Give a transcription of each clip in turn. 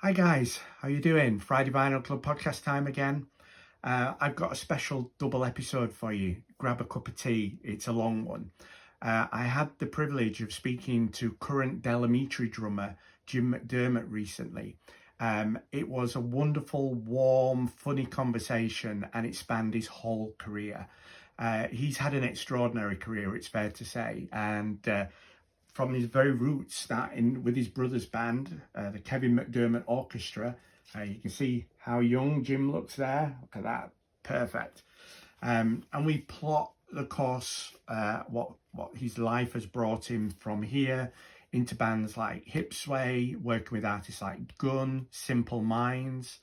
Hi guys, how you doing? Friday Vinyl Club podcast time again. I've got a special double episode for you. Grab a cup of tea, it's a long one. I had the privilege of speaking to current Amitri drummer Jim McDermott recently. It was a wonderful, warm, funny conversation and it spanned his whole career. He's had an extraordinary career, it's fair to say, and from his very roots, starting with his brother's band, the Kevin McDermott Orchestra. You can see how young Jim looks there. Look at that, perfect. And we plot the course, what his life has brought him from here into bands like Hipsway, working with artists like Gun, Simple Minds,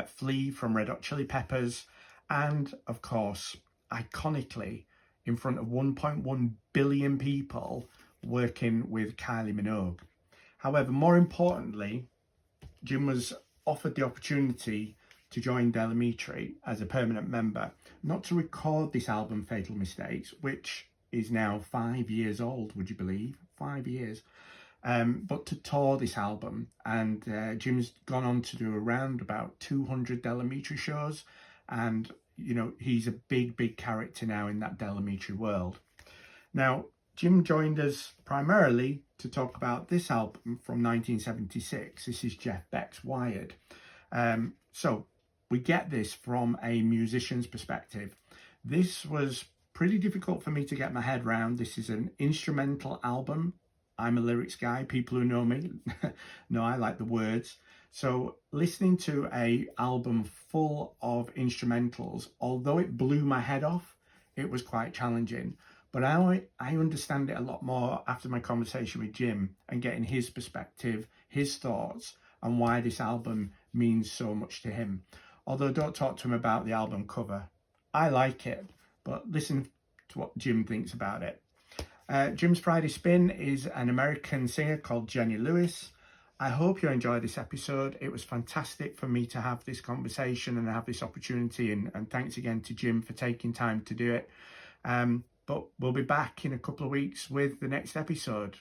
Flea from Red Hot Chili Peppers, and of course, iconically, in front of 1.1 billion people, working with Kylie Minogue. However, more importantly, Jim was offered the opportunity to join Amitri as a permanent member, not to record this album Fatal Mistakes, which is now 5 years old, would you believe? 5 years. But to tour this album, and Jim's gone on to do around about 200 Amitri shows, and he's a big character now in that Amitri world. Now, Jim joined us primarily to talk about this album from 1976. This is Jeff Beck's Wired. So we get this from a musician's perspective. This was pretty difficult for me to get my head around. This is an instrumental album. I'm a lyrics guy. People who know me know I like the words. So listening to an album full of instrumentals, although it blew my head off, it was quite challenging. But I understand it a lot more after my conversation with Jim and getting his perspective, his thoughts, and why this album means so much to him. Although don't talk to him about the album cover. I like it, but listen to what Jim thinks about it. Jim's Friday Spin is an American singer called Jenny Lewis. I hope you enjoyed this episode. It was fantastic for me to have this conversation and have this opportunity, and thanks again to Jim for taking time to do it. But we'll be back in a couple of weeks with the next episode.